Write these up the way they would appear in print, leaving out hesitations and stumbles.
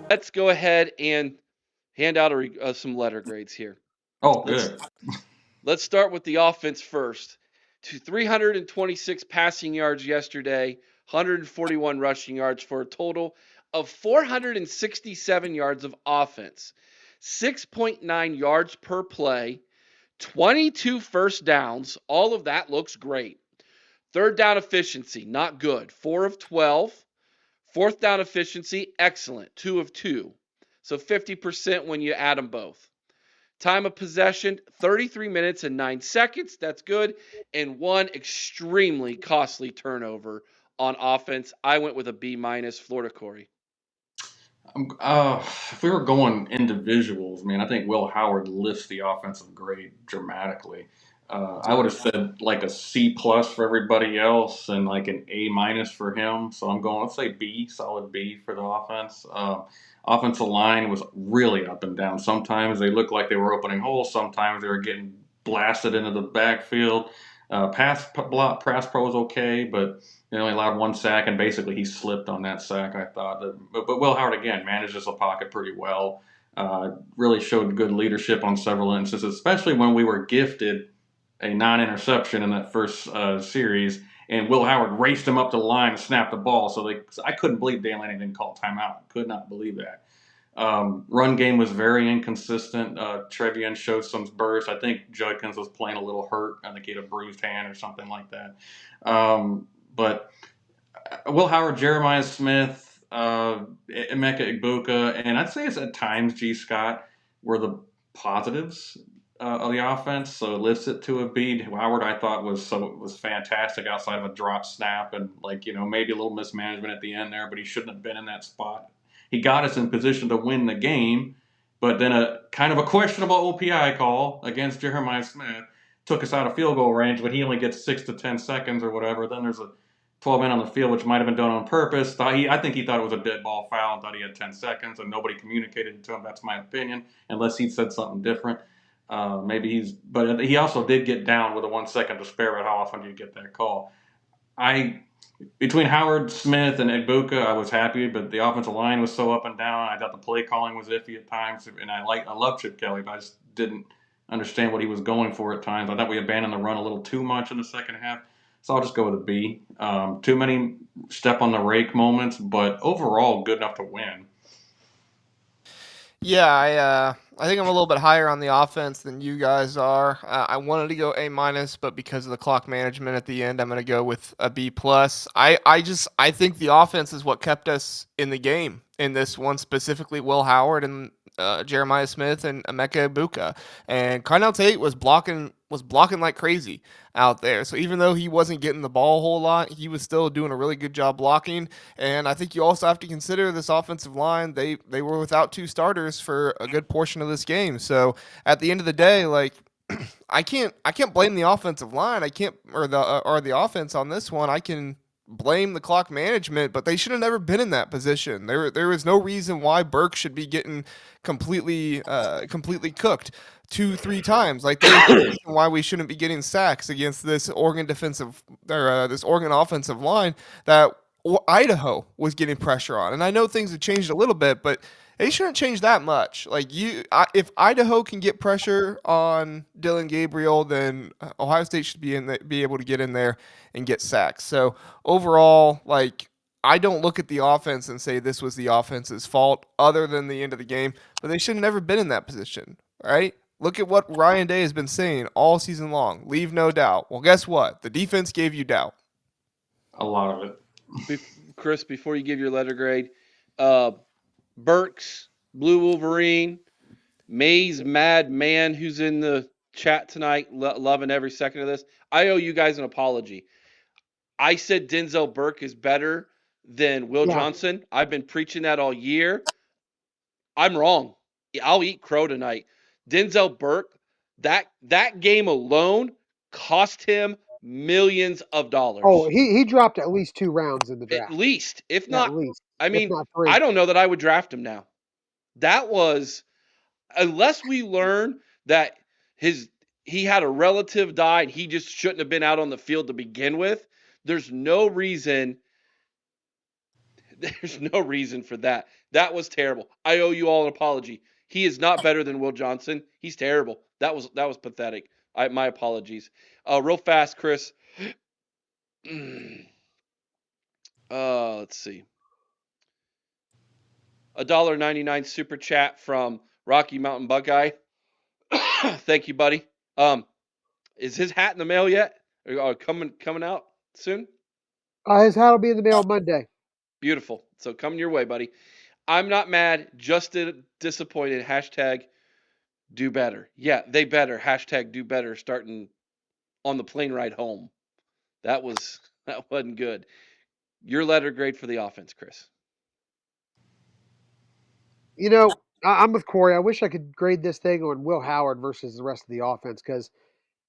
Let's go ahead and hand out some letter grades here. Oh, Let's good. let's start with the offense first. To 326 passing yards yesterday, 141 rushing yards for a total of 467 yards of offense, 6.9 yards per play, 22 first downs. All of that looks great. Third down efficiency, not good. 4 of 12. Fourth down efficiency, excellent. 2 of 2. So 50% when you add them both. Time of possession, 33 minutes and 9 seconds. That's good. And one extremely costly turnover on offense. I went with a B minus. Florida Cory. If we were going individuals, man, I think Will Howard lifts the offensive grade dramatically. I would have said like a C plus for everybody else and like an A minus for him. So I'm going, let's say B, solid B for the offense. Offensive line was really up and down. Sometimes they looked like they were opening holes. Sometimes they were getting blasted into the backfield. Pass pro was okay, but they only allowed one sack, and basically he slipped on that sack, I thought. But Will Howard, again, manages the pocket pretty well. Really showed good leadership on several instances, especially when we were gifted a non-interception in that first series, and Will Howard raced him up to the line and snapped the ball. So I couldn't believe Dan Lanning didn't call timeout. Could not believe that. Run game was very inconsistent. Trevian showed some bursts. I think Judkins was playing a little hurt. I think he had a bruised hand or something like that. But Will Howard, Jeremiah Smith, Emeka Egbuka, and I'd say it's at times G. Scott were the positives of the offense. So it lifts it to a B. Howard, I thought was fantastic outside of a drop snap and maybe a little mismanagement at the end there, but he shouldn't have been in that spot. He got us in position to win the game, but then a kind of a questionable OPI call against Jeremiah Smith took us out of field goal range, but he only gets 6 to 10 seconds or whatever. Then there's a 12 men on the field, which might have been done on purpose. I think he thought it was a dead ball foul and thought he had 10 seconds, and nobody communicated it to him. That's my opinion, unless he said something different. But he also did get down with a 1 second to spare. But how often do you get that call? Between Howard, Smith, and Egbuka, I was happy, but the offensive line was so up and down. I thought the play calling was iffy at times, and I love Chip Kelly, but I just didn't understand what he was going for at times. I thought we abandoned the run a little too much in the second half. So I'll just go with a B. Too many step on the rake moments, but overall good enough to win. Yeah, I think I'm a little bit higher on the offense than you guys are. I wanted to go A minus, but because of the clock management at the end, I'm going to go with a B plus. I think the offense is what kept us in the game in this one, specifically Will Howard and Jeremiah Smith and Emeka Egbuka. And Carnell Tate was blocking like crazy out there. So even though he wasn't getting the ball a whole lot, he was still doing a really good job blocking. And I think you also have to consider this offensive line. They were without two starters for a good portion of this game. So at the end of the day, like I can't blame the offensive line. I can't or the offense on this one. I can blame the clock management, but they should have never been in that position. There was no reason why Burke should be getting completely cooked 2-3 times. Like there's no reason why we shouldn't be getting sacks against this this Oregon offensive line that Idaho was getting pressure on. And I know things have changed a little bit, but they shouldn't change that much. If Idaho can get pressure on Dylan Gabriel, then Ohio State should be able to get in there and get sacks. So overall, like I don't look at the offense and say this was the offense's fault, other than the end of the game. But they should have never been in that position, right? Look at what Ryan Day has been saying all season long. Leave no doubt. Well, guess what? The defense gave you doubt. A lot of it. Chris, before you give your letter grade, uh, Burks, Blue Wolverine, Maze Mad Man, who's in the chat tonight, loving every second of this. I owe you guys an apology. I said Denzel Burke is better than Will Yeah. Johnson. I've been preaching that all year. I'm wrong. I'll eat crow tonight. Denzel Burke, that game alone cost him millions of dollars. Oh, he dropped at least 2 rounds in the At draft. least, if At not, least, I if mean, not 3. I don't know that I would draft him now. That was, unless we learn that he had a relative die and he just shouldn't have been out on the field to begin with, there's no reason There's no reason for that. That was terrible. I owe you all an apology. He is not better than Will Johnson. He's terrible. That was pathetic. My apologies. Real fast, Chris. Let's see. $1.99 super chat from Rocky Mountain Buckeye. Thank you, buddy. Is his hat in the mail yet? Coming out soon? His hat will be in the mail Monday. Beautiful. So coming your way, buddy. I'm not mad, just disappointed. Hashtag do better. Yeah, they better. Hashtag do better starting on the plane ride home. That wasn't good. Your letter grade for the offense, Chris. You know, I'm with Cory. I wish I could grade this thing on Will Howard versus the rest of the offense because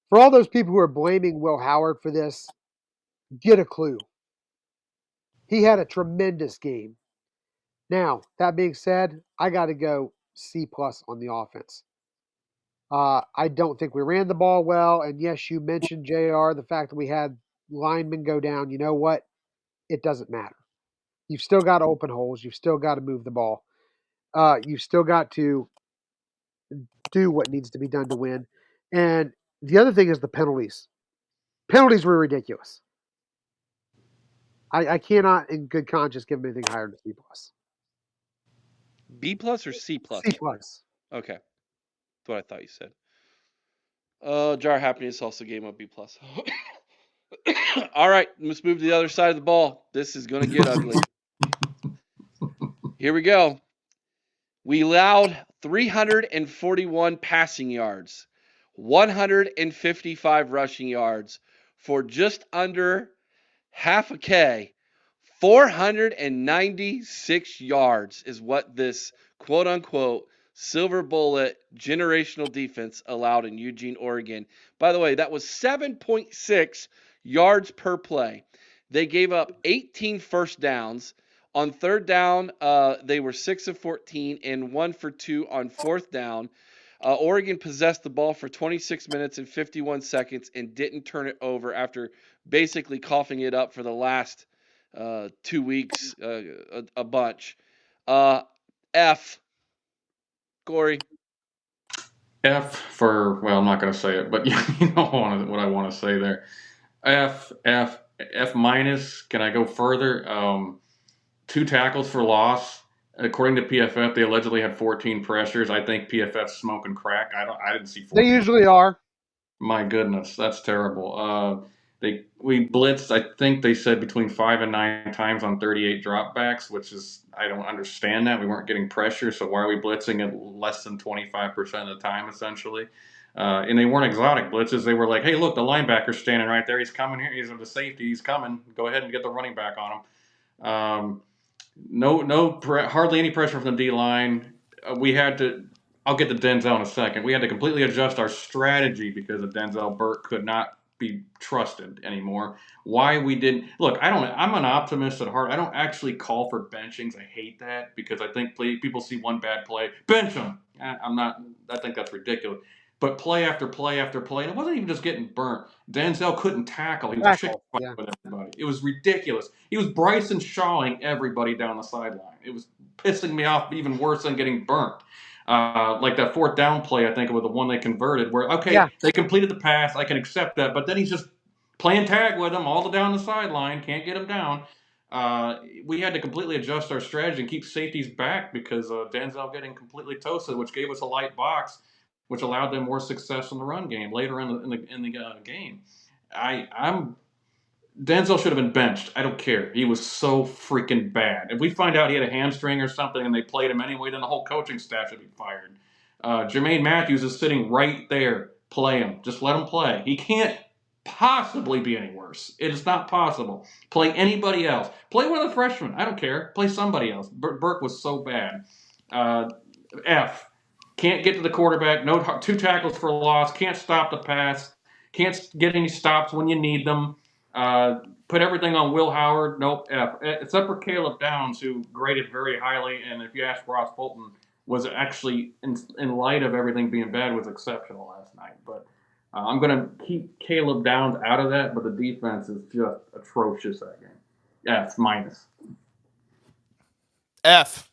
for all those people who are blaming Will Howard for this, get a clue. He had a tremendous game. Now, that being said, I got to go C plus on the offense. I don't think we ran the ball well. And yes, you mentioned JR, the fact that we had linemen go down. You know what? It doesn't matter. You've still got open holes. You've still got to move the ball. You've still got to do what needs to be done to win. And the other thing is the penalties. Penalties were ridiculous. I cannot, in good conscience, give them anything higher than C plus. B plus or C plus? C plus. Okay, that's what I thought you said. Jar Happiness also gave him a B plus. All right, let's move to the other side of the ball. This is going to get ugly. Here we go. We allowed 341 passing yards, 155 rushing yards for just under half a K. 496 yards is what this quote unquote silver bullet generational defense allowed in Eugene, Oregon. By the way, that was 7.6 yards per play. They gave up 18 first downs. On third down, they were 6 of 14 and 1 for 2 on fourth down. Oregon possessed the ball for 26 minutes and 51 seconds and didn't turn it over after basically coughing it up for the last 2 weeks, a bunch. F. Cory. F for, well, I'm not going to say it, but you know what I want to say there. F minus. Can I go further? 2 tackles for loss. According to PFF, they allegedly had 14 pressures. I think PFF's smoking crack. I didn't see 14. They usually are. My goodness, that's terrible. We blitzed. I think they said between 5 and 9 times on 38 dropbacks, which is, I don't understand that. We weren't getting pressure, so why are we blitzing at less than 25% of the time, essentially? And they weren't exotic blitzes. They were like, hey, look, the linebacker's standing right there. He's coming here. He's the safety. He's coming. Go ahead and get the running back on him. Hardly any pressure from the D line. We had to. I'll get to Denzel in a second. We had to completely adjust our strategy because of Denzel Burke could not be trusted anymore. Why we didn't look? I'm an optimist at heart. I don't actually call for benchings. I hate that because I think people see one bad play, bench them. I'm not. I think that's ridiculous. But play after play after play, and it wasn't even just getting burnt. Denzel couldn't tackle. He was chicken fighting with everybody. It was ridiculous. He was Bryson Shawing everybody down the sideline. It was pissing me off even worse than getting burnt. Like that fourth down play, I think it was the one they converted where, they completed the pass. I can accept that. But then he's just playing tag with them all the down the sideline. Can't get him down. We had to completely adjust our strategy and keep safeties back because Denzel getting completely toasted, which gave us a light box, which allowed them more success in the run game later in the game. Denzel should have been benched. I don't care. He was so freaking bad. If we find out he had a hamstring or something and they played him anyway, then the whole coaching staff should be fired. Jermaine Matthews is sitting right there. Play him. Just let him play. He can't possibly be any worse. It is not possible. Play anybody else. Play one of the freshmen. I don't care. Play somebody else. Burke was so bad. F. Can't get to the quarterback. No 2 tackles for loss. Can't stop the pass. Can't get any stops when you need them. Put everything on Will Howard. Nope. F. Except for Caleb Downs, who graded very highly, and if you ask Ross Fulton, was actually, in light of everything being bad, was exceptional last night. But I'm going to keep Caleb Downs out of that, but the defense is just atrocious that game. F minus. F.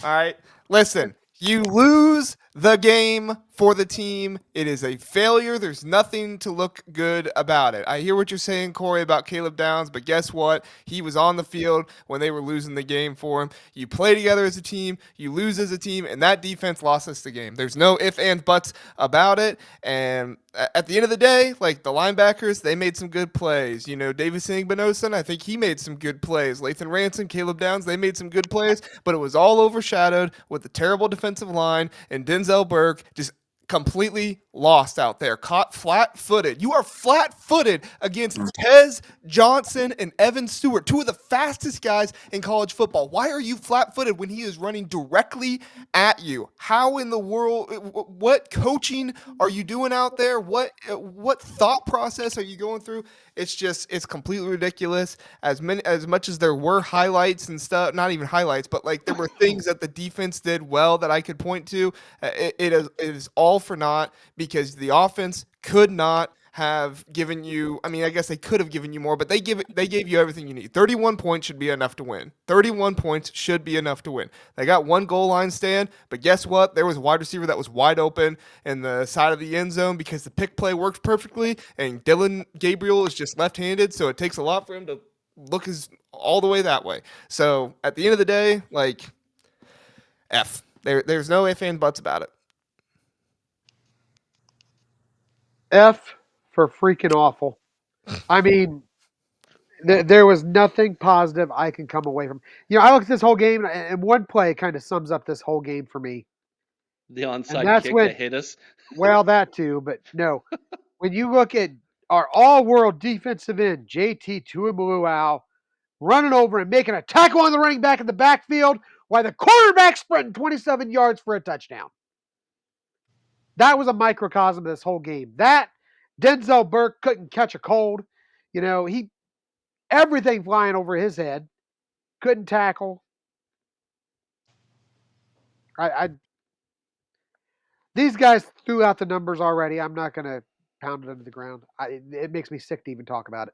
All right. Listen, you lose the game for the team. It is a failure. There's nothing to look good about it. I hear what you're saying, Cory, about Caleb Downs, but guess what? He was on the field when they were losing the game for him. You play together as a team, you lose as a team, and that defense lost us the game. There's no ifs, ands, buts about it. And at the end of the day, like the linebackers, they made some good plays. You know, Davis Benosin, I think he made some good plays. Lathan Ransom, Caleb Downs, they made some good plays, but it was all overshadowed with the terrible defensive line and Denzel Burke just completely lost out there, caught flat-footed. You are flat-footed against Tez Johnson and Evan Stewart, two of the fastest guys in college football. Why are you flat-footed when he is running directly at you? How in the world? What coaching are you doing out there? What thought process are you going through? It's completely ridiculous. As much as there were highlights and stuff, not even highlights, but like there were things that the defense did well that I could point to. It is all for naught because the offense could not have given you. I mean, I guess they could have given you more, but they gave you everything you need. 31 points should be enough to win. 31 points should be enough to win. They got one goal line stand, but guess what? There was a wide receiver that was wide open in the side of the end zone because the pick play works perfectly, and Dylan Gabriel is just left-handed, so it takes a lot for him to look all the way that way. So at the end of the day, like F. There's no ifs and buts about it. F for freaking awful. I mean, there was nothing positive I can come away from. You know, I looked at this whole game, and one play kind of sums up this whole game for me. The And onside that's kick that when, hit us. well, that too, but no. When you look at our all-world defensive end, JT Tuimuluau, running over and making a tackle on the running back in the backfield while the quarterback sprinting 27 yards for a touchdown. That was a microcosm of this whole game. That Denzel Burke couldn't catch a cold. You know, everything flying over his head. Couldn't tackle. I these guys threw out the numbers already. I'm not going to pound it into the ground. It makes me sick to even talk about it.